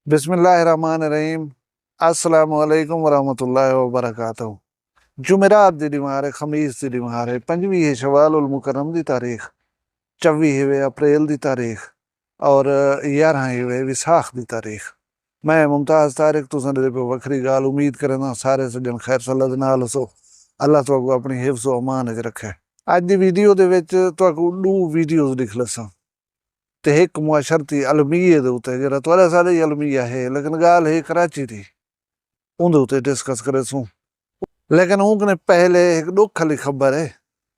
बिस्मिल्लाहिर्रहमानिर्रहीम। अस्सलाम वालेकुम वरहमतुल्लाहि वबरकातुहू। जुमेरात दी दीवार है, खमीस दी दीवार है, 25 है शवाल उल मुकर्रम दी तारीख, 24 है अप्रैल दी तारीख और 11 है विसाख दी तारीख। मैं मुमताज तारिक तुसां दे पे वखरी गाल उम्मीद करना सारे सज्जन खैर सल्लत नाल सो। अल्लाह तुहाकू अपनी हिफ्ज़ व अमान च रखे। अज दी वीडियो दे विच तुहाकू दो वीडियोज़ दिख लसां ते एक मुआशरती अलमिये दे उत्ते जेहड़ा तुहाडे सारे ही अलमिया है, लेकिन गाल है कराची दी, उंदे उत्ते डिस्कस करे सूं। लेकिन उनकने पहले एक दुख वाली खबर है।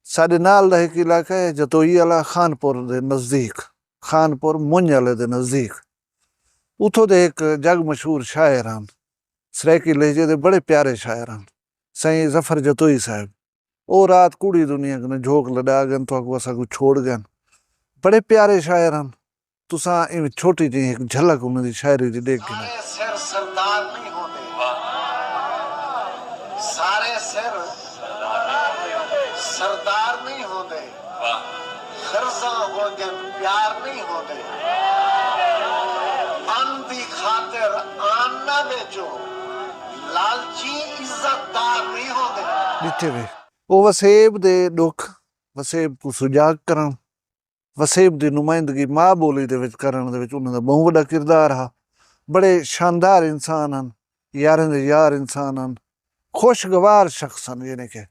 साडे नाल दा एक इलाका है जतोई वाला, खानपुर दे नजदीक, खानपुर मुंज वाले दे नजदीक। उथों दे एक जग मशहूर शायर हैं, सराइकी लहजे दे बड़े प्यारे शायर हैं, साईं जफर जतोई साहब। ओ रात कूड़ी दुनिया कने झोंक लड़ा गए तो असा को छोड़ गए। बड़े प्यारे शायर हैं। तुसा इवें छोटी जी एक झलक उन्होंने शायरी दी देख के सारे सिर सरदार नहीं होते, सारे सिर सरदार नहीं होते, खर्जा हो जन प्यार नहीं होते। अन दी खातिर आन ना बेचो, लालची इज्जतदार नहीं होते। दिते वे वो वसेब दे दुख, वसेब को सुजाग करन, वसेब की नुमाइंदगी माँ बोली दे विच करन दे विच उन्हां दा बहुत बड़ा किरदार हा। बड़े शानदार इंसान हैं, यारें दे यार इंसान हैं, खुशगवार शख्स हैं। यानी कि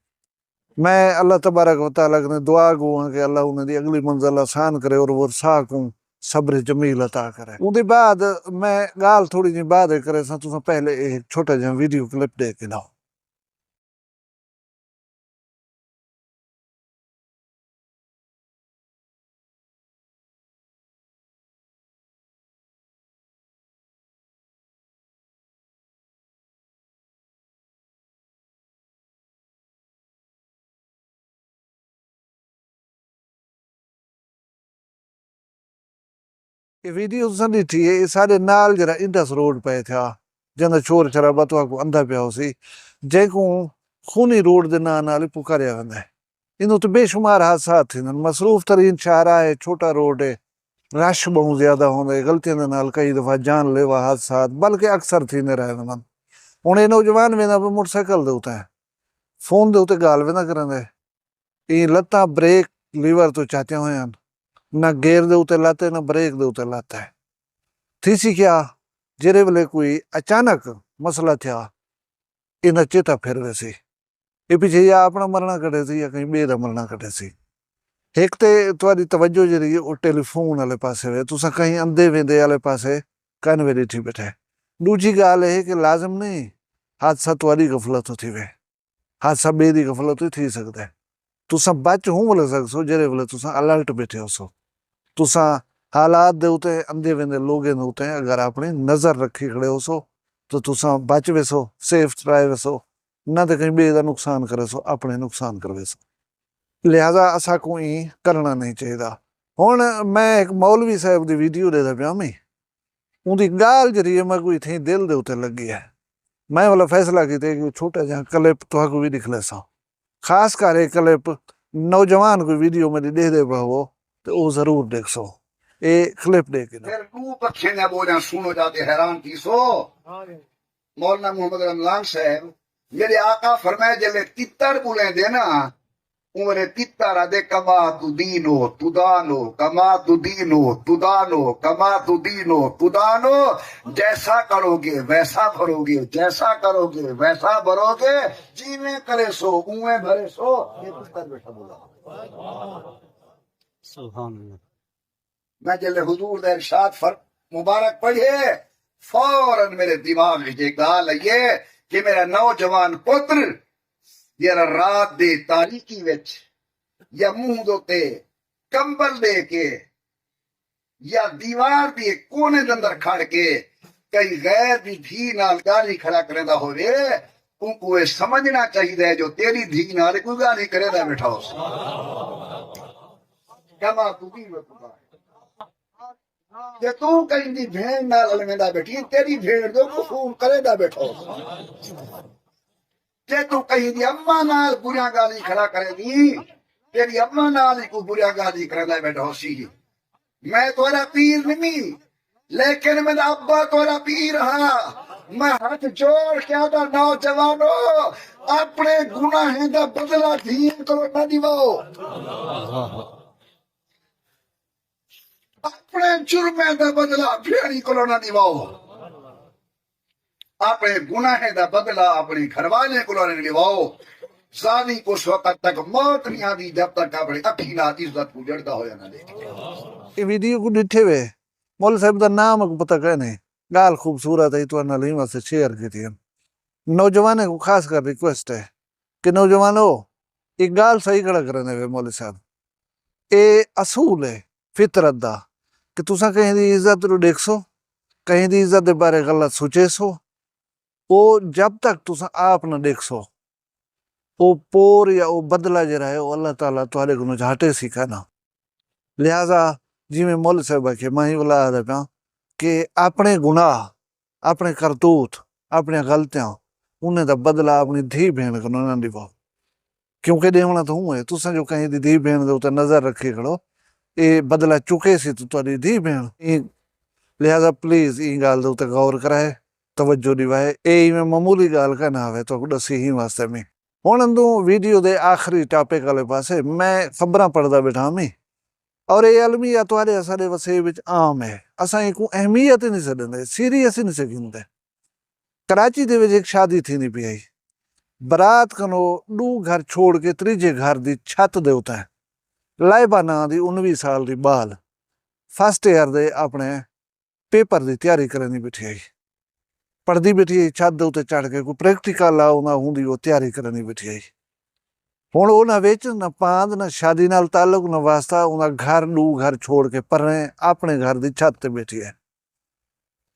मैं अल्लाह तबारक व तआला ने दुआ गो हां कि अल्लाह उन्हां दी अगली मंजिल आसान करे और वो सा को सब्र जमील अता करे। उहदे बाद मैं गाल थोड़ी जी बाद करे सा, तुसां पहले एक छोटा जिहा वीडियो क्लिप देख के लाओ। ये वीडियो तुसां ॾिठी है, ये साडे नाल जरा इंडस रोड पे थिया, जंहिंजा शोर शराबा तुहाकू अंधा पिया होसी, जंहिंकू खूनी रोड दे नां नाल पुकारिया वेंदा है। इन उत्ते बेशुमार हादसा थींदा आहिनि। मसरूफ़ तरीन शाहराह है, छोटा रोड है, रश बहुत ज्यादा होंदा है, गलतियों दे नाल कई दफ़ा जानलेवा हादसा बल्कि अक्सर थींदे रहंदे आहिनि। हुण ये नौजवान वेंदा पिया मोटरसाइकिल दे उत्ते, फोन दे उत्ते गाल वेंदा करंदे, ਇਹ ਲੱਤਾਂ ਬ੍ਰੇਕ ਲੀਵਰ ਤੋਂ ਚਾਚੀਆਂ ਹੋਈਆਂ ਹਨ, ਨਾ ਗੇਅਰ ਦੇ ਉੱਤੇ ਲੱਤ ਹੈ ਨਾ ਬ੍ਰੇਕ ਦੇ ਉੱਤੇ ਲੱਤ ਹੈ। ਥੀਸੀ ਕਿਆ ਜਿਹੜੇ ਵੇਲੇ ਕੋਈ ਅਚਾਨਕ ਮਸਲਾ ਥਿਆ, ਇਹਨਾਂ ਚੇਤਾ ਫਿਰ ਵੈਸੇ ਇਹ ਪਿੱਛੇ ਜਾਂ ਆਪਣਾ ਮਰਨਾ ਕੱਢੇ ਸੀ ਜਾਂ ਕहीं ॿिए ਦਾ ਮਰਨਾ ਕੱਢੇ ਸੀ। ਇੱਕ ਤੇ ਤੁਹਾਡੀ ਤਵੱਜੋ ਜਿਹੜੀ ਉਹ ਟੈਲੀਫੋਨ ਵਾਲੇ ਪਾਸੇ ਵੇ, ਤੁਸੀਂ ਕहीं ਅੰਧੇ ਵੇਂਦੇ ਵਾਲੇ ਪਾਸੇ ਕੰਨ ਵੇ ॾिठी बैठे। दूजी ॻाल्हि ਇਹ कि लाज़िम नहीं हादसा ਤੁਹਾਡੀ गफ़लत थी वे, हादसा ॿिए दी गफ़लत थी सकदा है। तुसां बच हूं वेले सकसो जेह्दे वेले तुसां अलर्ट बैठे होसो। तुसां हालात दे उत्ते अंधे वेंदे लोगें दे उत्ते अगर अपनी नज़र रखी खड़े होसो तो तुसां बच वेसो, सेफ रह वेसो, ना तो कहीं ॿिए दा नुकसान करे सो, अपने नुकसान कर वेसो। लिहाजा असा को ही करना नहीं चाहिए। हुण मैं एक मौलवी साहब की वीडियो देता पिया मैं, उनकी गाल जरिए मैं कोई थी दिल दे उत्ते लगी है। मैं वाला फैसला किया कि छोटा जिहा क्लिप तुहाकू भी दिख लेसा, खास कर एक क्लिप नौजवान कोई वीडियो मेरी दे दे पावो तो वो जरूर देख सो। ये क्लिप देख के फिर तू पक्षे ने बोझा सुनो जाते हैरान की सो। मौलाना मोहम्मद रमजान साहब जेडे आका फरमाए जले तितर बुले दे ना, उमरे तितर आदे कमा तू दीनो तुदानो, कमा तू दीनो तुदानो, कमा तू दीनो तुदानो। जैसा करोगे वैसा भरोगे, जैसा करोगे वैसा भरोगे, जीवे करे सो उवे भरे सो। ये तितर बैठा बोला सुभान अल्लाह। मैं जले हुजूर दे इरशाद फर मुबारक पढ़े, फौरन मेरे दिमाग में ये गाल आई कि मेरा नौजवान पुत्र जरा रात दे तारीकी विच या मुंह दोते कंबल दे के या दीवार दे कोने दे अंदर खड़ के कई गैर दी धी नाल गाली खड़ा करेंदा होवे, उनको ये समझना चाहिए जो तेरी धी नाल कोई गाली करेंदा बैठा हो। कमा तू भी जे तू कहीं भेड़ नाल अलवेंदा बैठी, तेरी भेड़ दो खून करेदा बैठो। जे तू कहीं दी अम्मा नाल बुरा गाली खड़ा करेगी, तेरी अम्मा नाल ही को बुरा गाली करेदा बैठो सी। मैं तोरा पीर नहीं, लेकिन मेरा अब्बा तोरा पीर हा। मैं हाथ जोड़ के आता नौजवानों, अपने गुनाहें दा बदला धीन को न दिवाओ, अपने जुर्में दा बदला भेड़ी को न दिवाओ, अपने गुनाहें दा बदला अपने घरवाले को न दिवाओ। जानी को उस वक्त तक मौत नहीं आती जब तक अपने अखी नाल इज्जत को जड़ता होया ना देखे। ये वीडियो को डिठे वे मौलवी साहब का नाम को पता कहने गाल खूबसूरत है तो नाल हिम्मत से शेयर की थी। नौजवानों को खास कर रिक्वेस्ट है कि नौजवानों एक गाल सही खड़ा करने वे मौलवी साहब ए असूल है फितरत दा कि तुसा कहीं दी इज्जत नु देखसो, कहीं दी इज्जत दे बारे गलत सोचेसो, वो जब तक तुसा आप न देखसो वो पोर या वो बदला जरा है वो अल्लाह ताला तुहारे को झाटे सीखा ना। लिहाजा जिमें मौलवी साहब के माही वाला आ रहा कि अपने गुनाह, अपने करतूत, अपने गलतियां उन्हें दा बदला अपनी धी भेण को ना दिवाओ, क्योंकि देवना तो हूं है तुसा जो कहीं दी धी भेण दे उते नजर रखे खड़ो ये बदला चुके सी तो तुहारी धी भेण। लिहाजा प्लीज ई गाल दे उते गौर कराए, तवज्जो दिवाए। ए में मामूली गाल का ना आवे तो दसी ही वास्ते में हुण तू वीडियो दे आखिरी टॉपिक वाले पासे मैं खबरां पढ़दा बैठा मी और ये अलमिया तुहारे असारे वसे विच आम है। असां को अहमियत ही नहीं छॾंदे, सीरियस ही नहीं सघिंदे। कराची दे विच एक शादी थी नहीं पई, बरात कनो 2 घर छोड़ के त्रीजे घर दी छत दे उते लाइबा नां दी 19 साल दी बाल फर्स्ट ईयर दे अपने पेपर दी तैयारी करनी बैठी आई, पढ़दी बैठी आई छत दे उते चढ़ के कोई प्रैक्टिकल आ उना हुंदी वो तैयारी करनी बैठी आई। हुण उन्हां विच न पांद न शादी नाल ताल्लुक न वास्ता उन्हां घर 2 घर छोड़ के परे अपने घर दी छत ते बैठी है।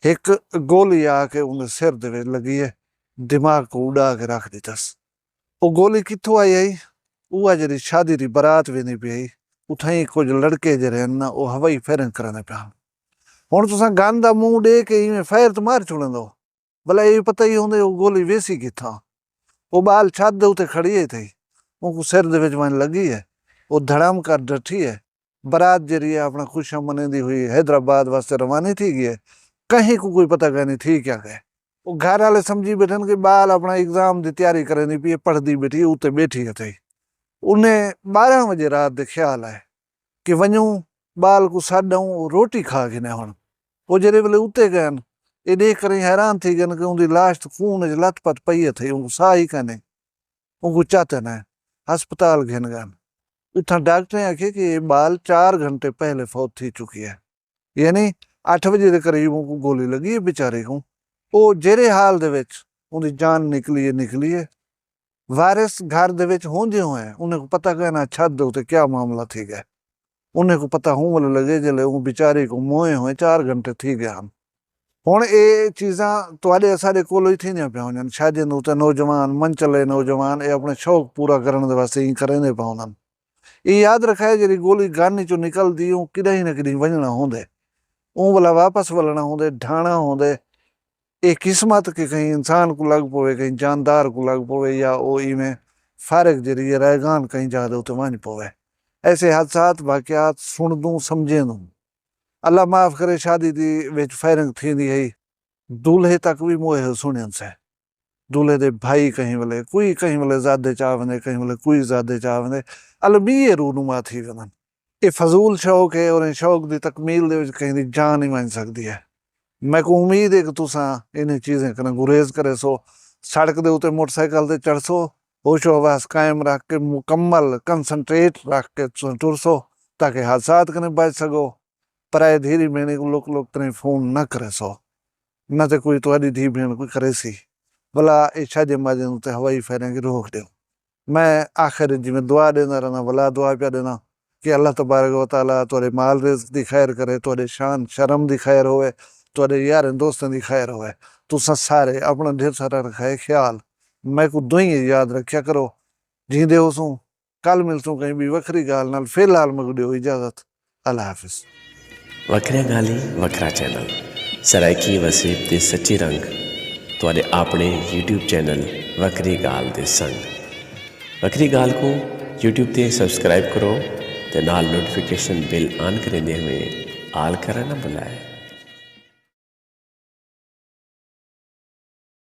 एक गोली आके उन्हें सिर दे विच लगी है, दिमाग को उड़ा के रख दितस। वो गोली कित्थों आई उहा जेहड़ी शादी दी बरात वेंदी पई आई उठाई कुछ लड़के जेहड़े ना वो हवाई फायरिंग करने पिया। हुण तुसां गन दा मूंह दे के इवें फायर तो मार छुड़ंदो, भला ये पता ही होंदे वो गोली वेसी कित्थां। वो बाल छत दे उते खड़ी है थी, उनको सिर दे विच वण लगी है, वो धड़ाम कर डठी है। बरात जरी है अपना खुशियां मनेंदी हुई हैदराबाद वास्ते रवानी थी गई है, कहीं को कोई पता कहनी थी क्या गए। वो घर वाले समझी बैठन के बाल अपना एग्जाम की तैयारी करनी पी पढ़ती बैठी उते बैठी है थी। उन्हें 12 बजे रात दे ख्याल है कि वञूं बाल को साडूं रोटी खा के न। हुण वो जेरे वेले उते गए ये देख कर हैरान थी गन कि उनकी लाश तो खून लथपथ पई थी, उनको साह ही कने, उनको चाहते न हस्पताल घेन गए। इतना डॉक्टर आखे कि ये बाल 4 घंटे पहले फौत थी चुकी है, यानी 8 बजे के करीब उनको गोली लगी है बेचारे को। वो जेरे हाल दे विच उनकी जान निकली है। वारिस घर दे विच होंदे हुए उन्हें को पता कहना छत दे उते क्या मामला थी गया, उन्हें को पता हूं वाले लगे जले वो बेचारे को मोए हुए 4 घंटे थी गया। हुण ये चीज़ां तुहाडे असाडे कोल ही थींदियां पियां वञनि। शादी दे उते नौजवान मनचले नौजवान ये अपने शौक पूरा करने वास्ते ही करेंदे पिया वञनि। ये याद रखाए जरी गोली गन चो निकलदी ऊं किॾाहीं न किॾाहीं वञणा होंदे, ऊं वाला वापस वलणा होंदे, ढाणा होंदे। ये किस्मत के कहीं इंसान को लग पवे, कहीं जानदार को लग पवे, या वो इवें फारिग जरिए रैगान कहीं जादे उते वञ पवे। ऐसे हादसात वाक़ियात सुणदूं समझेंदूं। अल्लाह माफ़ करे शादी दी विच फायरिंग थींदी है, दूल्हे तक भी मोए सुणन से। दूल्हे दे भाई कहीं वेले कोई कहीं वेले ज़ादे चा वञे, कहीं वेले कोई ज़ादे चा वञे, अलमीए रूनुमा थी वञनि। ये फजूल शौक है और शौक की तकमील दे विच कहीं दी जान ही वञ सकदी है। मैं को उम्मीद है कि तुसां इन चीज़ें कने गुरेज करे सो, सड़क दे उते मोटरसाइकिल ते चढ़सो, होशो हवास कायम रख के मुकम्मल कंसंट्रेट रख के टुरसो ताकि हादसात कने बच सको। पराए धीरी भेण को लोक कने फोन न करे सो, न तो कोई तुहाडी धी भेण कोई करे सी, भला ये शादी माजे उते हवाई फायरिंग की रोक दो। मैं आखिर जिमें दुआ देना रहना, भला दुआ पिया देना कि अल्लाह तबारक व तआला तुहाडे माल रिज़्क़ दी खैर करे, तुहाडे शान शर्म दी खैर होवे, तुहाडे यार दोस्तों की खैर होवे। तुसां सारे अपना ढेर सारा रखाए ख्याल। मैं को दुई याद रखा करो। जींदे होसूं कल मिलसूं कहीं भी वखरी गाल नाल। फिलहाल मैं दियो इजाजत, अल्लाह हाफिज़। वखरिया गाली वखरा चैनल सराइकी वसीब दे सच्ची रंग तुहाडे अपने यूट्यूब चैनल वखरी गाल दे संग। वखरी गाल को यूट्यूब ते सब्सक्राइब करो ते नाल नोटिफिकेशन बिल ऑन करेंदे हुए आल करना ना भुलाए।